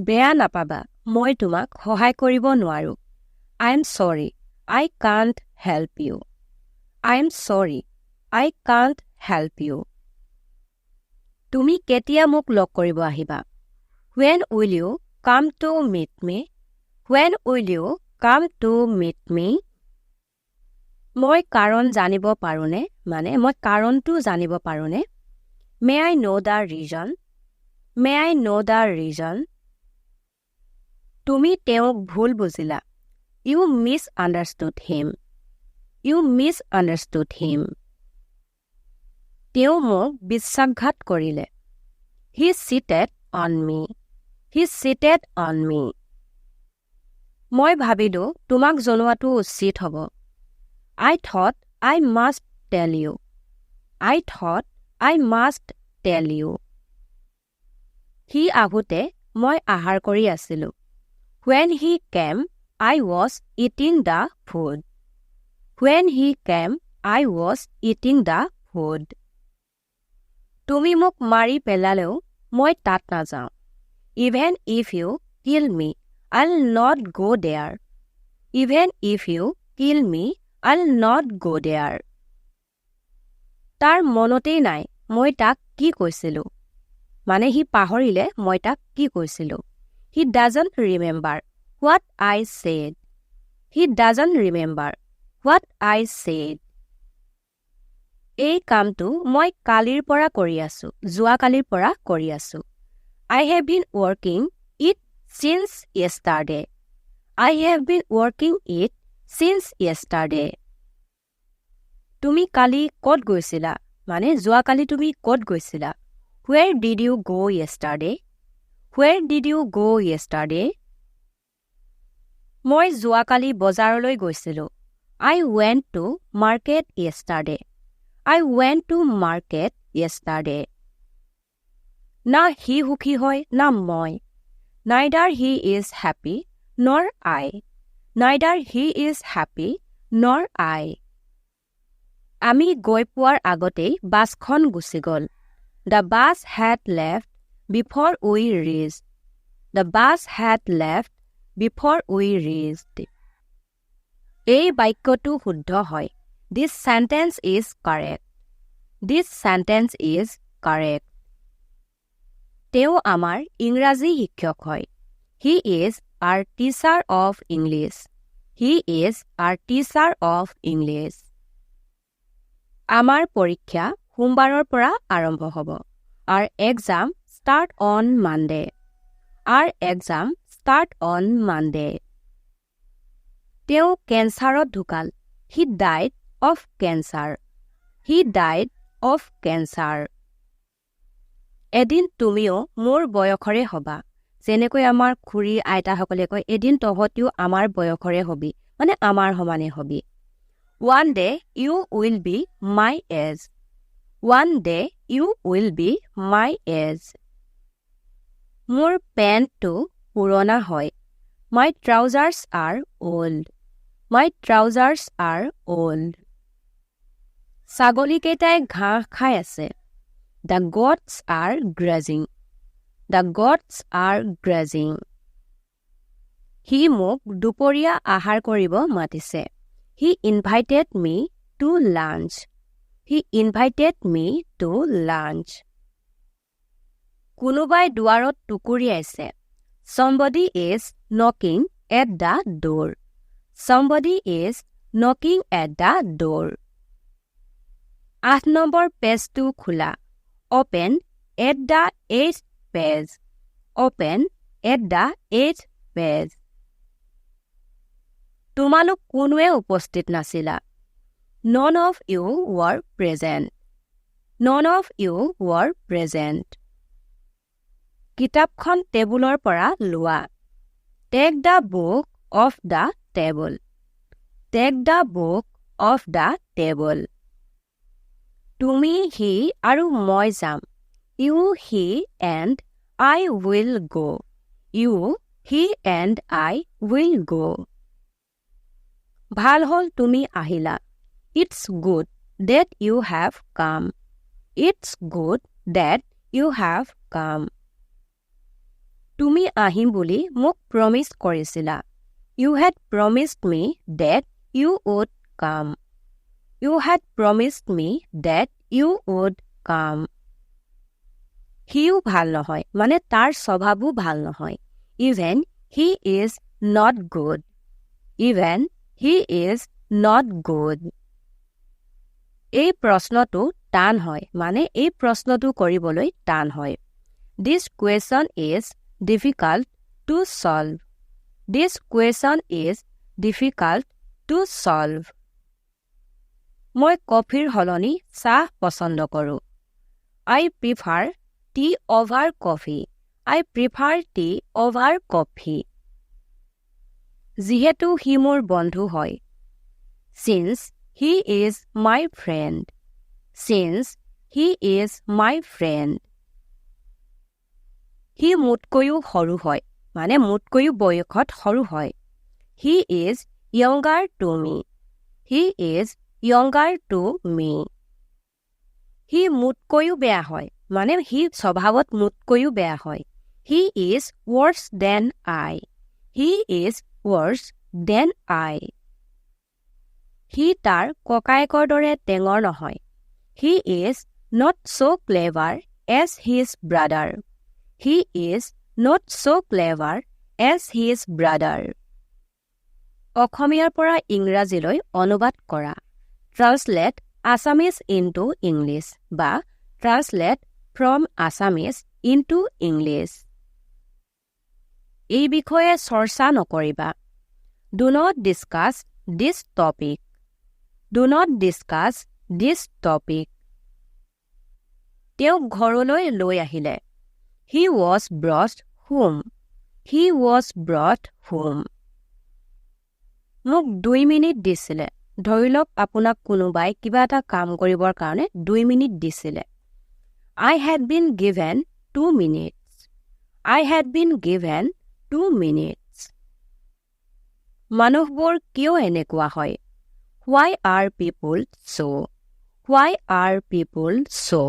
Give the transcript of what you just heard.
বেয়া নাপাবা, মই তোমাক সহায় কৰিব নোৱাৰো। I am sorry, I can't help you. I am sorry, I can't help you. তুমি কেতিয়া মোক লগ কৰিব আহিবা? When will you come to meet me? When will you come to meet me? মই কাৰণ জানিব পাৰোনে? মানে মই কাৰণটো জানিব পাৰোনে? May I know the reason? May I know the reason? তুমি তেওঁক ভুল বুজিলা। You misunderstood him. You misunderstood him. তেওঁ মোক বিশ্বাসঘাত কৰিলে। He cheated on me. He cheated on me. মই ভাবিলো তোমাক জনোৱাটো উচিত হ'ব। I thought I must tell you. I thought I must tell you. সি আহোঁতে মই আহাৰ কৰি আছিলো। When he came, I was eating the food. When he came, I was eating the food. তুমি মোক মাৰি পেলালেও মই তাত নাযাওঁ। Even if you kill me, I'll not go there. Even if you kill me, I'll not go there. তাৰ মনতেই নাই মই তাক কি কৈছিলো। মানে সি পাহৰিলে মই তাক কি কৈছিলো। He doesn't remember what I said. He doesn't remember what I said. এই কামটো মই কালিৰ পৰা কৰি আছো, যোৱাকালিৰ পৰা কৰি আছো। I have been working it since yesterday. I have been working it since yesterday. তুমি কালি ক'ত গৈছিলা? মানে যোৱাকালি তুমি ক'ত গৈছিলা? Where did you go yesterday? Where did you go yesterday? মই যোৱাকালি বজাৰলৈ গৈছিলো। I went to market yesterday. I went to market yesterday. না হি সুখী হয় না মই। Neither he is happy nor I. Neither he is happy nor I. আমি গৈ পোৱাৰ আগতেই বাছখন গুচি গ'ল। The bus had left before we reached. The bus had left before we reached. এই বাক্যটো শুদ্ধ হয়। This sentence is correct. This sentence is correct. তেওঁ আমাৰ ইংৰাজী শিক্ষক হয়। He is our teacher of English. He is our teacher of English. আমাৰ পৰীক্ষা সোমবাৰৰ পৰা আৰম্ভ হ'ব। Our exam start on Monday. Our exam start on Monday. তেওঁ কেঞ্চাৰত ঢুকাল। He died of cancer. He died of cancer. এদিন তুমিও মোৰ বয়সৰে হবা। যেনেকৈ আমাৰ খুৰী আইতাসকলে কয় এদিন তহঁতিও আমাৰ বয়সৰে হবি, মানে আমাৰ সমানে hobby. One day you will be my age. One day you will be my age. মোৰ পেণ্টটো পুৰণা হয়। My trousers are old. My trousers are old. ছাগলীকেইটাই ঘাঁহ খাই আছে। The goats are grazing. The goats are grazing. সি মোক দুপৰীয়া আহাৰ কৰিব মাতিছে। He invited me to lunch. He invited me to lunch. কোনোবাই দুৱাৰত টুকুৰিয়াইছে। Somebody is knocking at the door. Somebody is knocking at the door. 8 number পেজটো খোলা। Open at the 8th page. Open at the 8th page. তোমালোক কোনোৱে উপস্থিত নাছিলা। None of you were present. None of you were present. কিতাপখন টেবুলৰ পৰা লোৱা। Take the book off the table. Take the book off the table. তুমি, হি আৰু মই যাম। You, he and I will go. You, he and I will go. ভাল হ'ল তুমি আহিলা। It's good that you have come. It's good that you have come. তুমি আহিম বুলি মোক প্ৰমিছ কৰিছিলা। You had promised me that you would come. You had promised me that you would come. সিও ভাল নহয়, মানে তাৰ স্বভাৱো ভাল নহয়। Even he is not good. Even he is not good. এই প্ৰশ্নটো টান হয়, মানে এই প্ৰশ্নটো কৰিবলৈ টান হয়। This question is difficult to solve. This question is difficult to solve. মই কফিৰ সলনি চাহ পছন্দ কৰোঁ। I prefer tea over coffee. I prefer tea over coffee. যিহেতু সি মোৰ বন্ধু হয়। Since he is my friend. Since he is my friend. সি মোতকৈও সৰু হয়, মানে মোতকৈও বয়সত সৰু হয়। He is younger to me. He is younger to me. সি মোতকৈও বেয়া হয়, মানে সি স্বভাৱত মোতকৈও বেয়া হয়। He is worse than I. He is worse than I. সি তাৰ ককায়েকৰ দৰে টেঙৰ নহয়। He is not so clever as his brother. He is not so clever as his brother. অসমীয়াৰ পৰা ইংৰাজীলৈ অনুবাদ কৰা। Translate Assamese into English বা Translate from Assamese into English. এই বিষয়ে চৰ্চা নকৰিবা। Do not discuss this topic. Do not discuss this topic. তেওঁক ঘৰলৈ লৈ আহিলে। He was brought home. He was brought home. মোক 2 মিনিট দিছিলে। ধৰি লওক আপোনাক কোনোবাই কিবা এটা কাম কৰিবৰ কাৰণে 2 মিনিট দিছিলে। I had been given 2 minutes. I had been given 2 minutes. মানুহবোৰ কিয় এনেকুৱা হয়? Why are people so? Why are people so?